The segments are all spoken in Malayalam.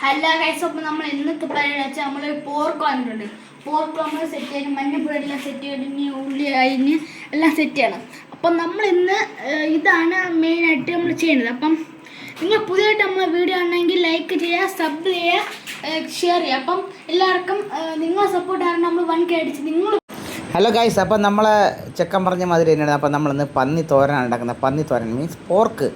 ഹലോ ഗൈസ്, അപ്പോൾ നമ്മൾ ഇന്നത്തെ പരിപാടി വെച്ചാൽ നമ്മൾ പോർക്ക് വന്നിട്ടുണ്ട്. പോർക്ക് നമ്മൾ സെറ്റ് ചെയ്യണം, മഞ്ഞപ്പൊടി എല്ലാം സെറ്റ് ചെയ്തിന്, ഉള്ളി അരിഞ്ഞ് എല്ലാം സെറ്റ് ചെയ്യണം. അപ്പം നമ്മൾ ഇന്ന് ഇതാണ് മെയിനായിട്ട് നമ്മൾ ചെയ്യുന്നത്. അപ്പം നിങ്ങൾ പുതിയതായിട്ട് നമ്മളെ വീഡിയോ ആണെങ്കിൽ ലൈക്ക് ചെയ്യുക, സബ് ചെയ്യുക, ഷെയർ ചെയ്യുക. അപ്പം എല്ലാവർക്കും നിങ്ങളെ സപ്പോർട്ട് കാരണം നമ്മൾ 1K അടിച്ച് നിങ്ങൾ. ഹലോ ഗൈസ്, അപ്പം നമ്മളെ ചെക്കൻ പറഞ്ഞ മാതിരി തന്നെയാണ്. അപ്പം നമ്മളിന്ന് പന്നി തോരനാണ് ഉണ്ടാക്കുന്നത്. പന്നി തോരൻ മീൻസ് പോർക്ക്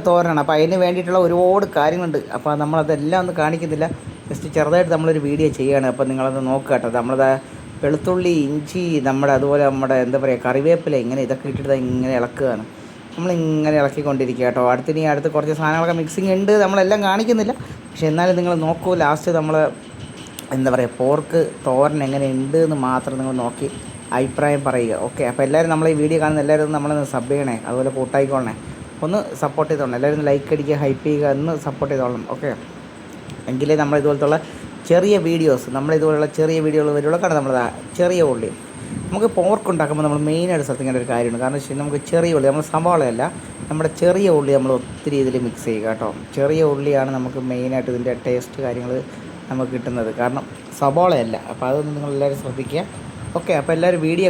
തോരനാണ്. അപ്പോൾ അതിന് വേണ്ടിയിട്ടുള്ള ഒരുപാട് കാര്യങ്ങളുണ്ട്. അപ്പോൾ നമ്മളതെല്ലാം ഒന്നും കാണിക്കുന്നില്ല, ജസ്റ്റ് ചെറുതായിട്ട് നമ്മളൊരു വീഡിയോ ചെയ്യുകയാണ്. അപ്പോൾ നിങ്ങളത് നോക്കുക കേട്ടോ. നമ്മളത് വെളുത്തുള്ളി, ഇഞ്ചി, അതുപോലെ എന്താ പറയുക, കറിവേപ്പില, ഇങ്ങനെ ഇതൊക്കെ ഇട്ടിട്ട് ഇങ്ങനെ ഇളക്കുകയാണ്. നമ്മളിങ്ങനെ ഇളക്കിക്കൊണ്ടിരിക്കുക കേട്ടോ. അടുത്ത് കുറച്ച് സാധനങ്ങളൊക്കെ മിക്സിങ് ഉണ്ട്, നമ്മളെല്ലാം കാണിക്കുന്നില്ല. പക്ഷേ എന്നാലും നിങ്ങൾ നോക്കൂ, ലാസ്റ്റ് നമ്മൾ എന്താ പറയുക, പോർക്ക് തോരൻ എങ്ങനെ ഉണ്ട് എന്ന് മാത്രം നിങ്ങൾ നോക്കി അഭിപ്രായം പറയുക. ഓക്കെ, അപ്പോൾ എല്ലാവരും നമ്മളെ ഈ വീഡിയോ കാണുന്ന എല്ലാവരും നമ്മളൊന്ന് സബ് ചെയ്യണേ, അതുപോലെ കൂട്ടായിക്കോളണേ, ഒന്ന് സപ്പോർട്ട് ചെയ്തോളണം. എല്ലാവരും ലൈക്ക് അടിക്കുക, ഹൈപ്പ് ചെയ്യുക, ഒന്ന് സപ്പോർട്ട് ചെയ്തോളണം. ഓക്കെ, എങ്കിലേ നമ്മളിതുപോലത്തുള്ള ചെറിയ വീഡിയോകൾ വരുള്ളൂ. കാരണം നമ്മൾ ചെറിയ ഉള്ളി നമുക്ക് പോർക്ക് ഉണ്ടാക്കുമ്പോൾ നമ്മൾ മെയിനായിട്ട് ശ്രദ്ധിക്കേണ്ട ഒരു കാര്യമാണ്. കാരണം വെച്ചാൽ നമുക്ക് ചെറിയ ഉള്ളി, നമ്മൾ സവാളയല്ല, നമ്മുടെ ചെറിയ ഉള്ളി നമ്മൾ ഒത്തിരി ഇതിൽ മിക്സ് ചെയ്യുക കേട്ടോ. ചെറിയ ഉള്ളിയാണ് നമുക്ക് മെയിനായിട്ട് ഇതിൻ്റെ ടേസ്റ്റ് കാര്യങ്ങൾ നമുക്ക് കിട്ടുന്നത്, കാരണം സവാളയല്ല. അപ്പോൾ അതൊന്നും നിങ്ങളെല്ലാവരും ശ്രദ്ധിക്കുക. ഓക്കെ, അപ്പോൾ എല്ലാവരും വീഡിയോ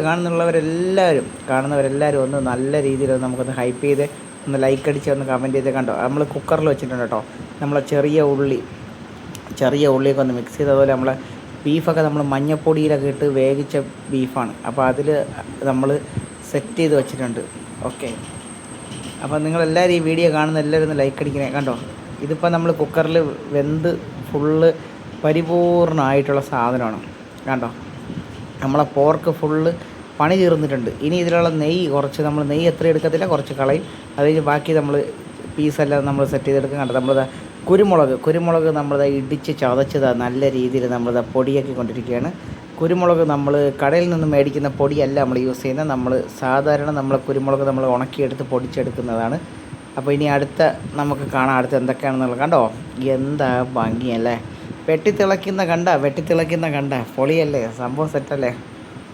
കാണുന്നവരെല്ലാവരും ഒന്ന് നല്ല രീതിയിൽ നമുക്കൊന്ന് ഹൈപ്പ് ചെയ്ത് ഒന്ന് ലൈക്ക് അടിച്ച് ഒന്ന് കമൻറ്റ് ചെയ്ത് കണ്ടോ. നമ്മൾ കുക്കറിൽ വെച്ചിട്ടുണ്ട് കേട്ടോ. നമ്മളെ ചെറിയ ഉള്ളിയൊക്കെ ഒന്ന് മിക്സ് ചെയ്ത്, അതുപോലെ നമ്മളെ ബീഫൊക്കെ നമ്മൾ മഞ്ഞപ്പൊടിയിലൊക്കെ ഇട്ട് വേവിച്ച ബീഫാണ്. അപ്പോൾ അതിൽ നമ്മൾ സെറ്റ് ചെയ്ത് വെച്ചിട്ടുണ്ട്. ഓക്കെ, അപ്പോൾ നിങ്ങളെല്ലാവരും ഈ വീഡിയോ കാണുന്ന എല്ലാവരും ഒന്ന് ലൈക്ക് അടിക്കണേ. കണ്ടോ, ഇതിപ്പോൾ നമ്മൾ കുക്കറിൽ വെന്ത് ഫുള്ള് പരിപൂർണ്ണമായിട്ടുള്ള സാധനമാണ്. കണ്ടോ, നമ്മളെ പോർക്ക് ഫുള്ള് പണി തീർന്നിട്ടുണ്ട്. ഇനി ഇതിലുള്ള കുറച്ച് നമ്മൾ നെയ്യ് എത്ര എടുക്കത്തില്ല, കുറച്ച് കളയും. അത് കഴിഞ്ഞ് ബാക്കി നമ്മൾ പീസെല്ലാം നമ്മൾ സെറ്റ് ചെയ്തെടുക്കും. കണ്ടോ, നമ്മളത് കുരുമുളക് നമ്മളത് ഇടിച്ച് ചതച്ചതാണ് നല്ല രീതിയിൽ നമ്മളത് പൊടിയാക്കി കൊണ്ടിരിക്കുകയാണ്. കുരുമുളക് നമ്മൾ കടയിൽ നിന്ന് മേടിക്കുന്ന പൊടിയല്ല നമ്മൾ യൂസ് ചെയ്യുന്നത്. നമ്മൾ സാധാരണ കുരുമുളക് നമ്മൾ ഉണക്കിയെടുത്ത് പൊടിച്ചെടുക്കുന്നതാണ്. അപ്പോൾ ഇനി നമുക്ക് കാണാം അടുത്ത് എന്തൊക്കെയാണെന്നുള്ളത്. കണ്ടോ, എന്താ ഭംഗിയല്ലേ, വെട്ടിത്തിളയ്ക്കുന്ന കണ്ട പൊളിയല്ലേ, സംഭവം സെറ്റല്ലേ.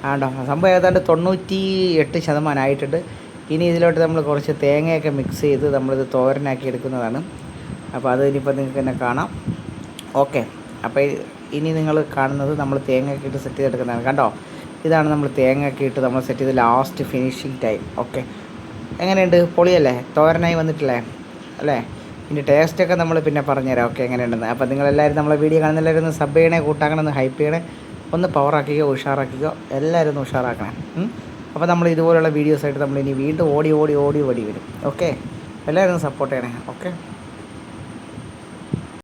ആണ്ടോ, സംഭവം ഏതാണ്ട് 98% ആയിട്ടുണ്ട്. ഇനി ഇതിലോട്ട് നമ്മൾ കുറച്ച് തേങ്ങയൊക്കെ മിക്സ് ചെയ്ത് നമ്മളിത് തോരനാക്കി എടുക്കുന്നതാണ്. അപ്പോൾ അത് ഇനിയിപ്പോൾ നിങ്ങൾക്ക് തന്നെ കാണാം. ഓക്കെ, അപ്പോൾ ഇനി നിങ്ങൾ കാണുന്നത് നമ്മൾ തേങ്ങയൊക്കെ ഇട്ട് സെറ്റ് ചെയ്തെടുക്കുന്നതാണ്. കണ്ടോ, ഇതാണ് നമ്മൾ തേങ്ങയൊക്കെ ഇട്ട് നമ്മൾ സെറ്റ് ചെയ്ത് ലാസ്റ്റ് ഫിനിഷിങ് ടൈം. ഓക്കെ, എങ്ങനെയുണ്ട്, പൊളിയല്ലേ, തോരനായി വന്നിട്ടില്ലേ അല്ലേ. ഇനി ടേസ്റ്റൊക്കെ നമ്മൾ പിന്നെ പറഞ്ഞുതരാം. ഓക്കെ, എങ്ങനെയുണ്ടെന്ന്. അപ്പോൾ നിങ്ങളെല്ലാവരും നമ്മളെ വീഡിയോ കാണുന്ന എല്ലാവരും ഒന്ന് സബ് ചെയ്യണേ, കൂട്ടാക്കണമെന്ന് ഹൈപ്പ് ചെയ്യണേ, ഒന്ന് പവറാക്കിക്കോ, ഉഷാറാക്കിക്കോ, എല്ലാവരും ഒന്ന് ഉഷാറാക്കണേ. അപ്പോൾ നമ്മൾ ഇതുപോലുള്ള വീഡിയോസായിട്ട് നമ്മൾ ഇനി വീണ്ടും ഓടി വരും. ഓക്കെ, എല്ലാവരും ഒന്ന് സപ്പോർട്ട് ചെയ്യണേ. ഓക്കെ.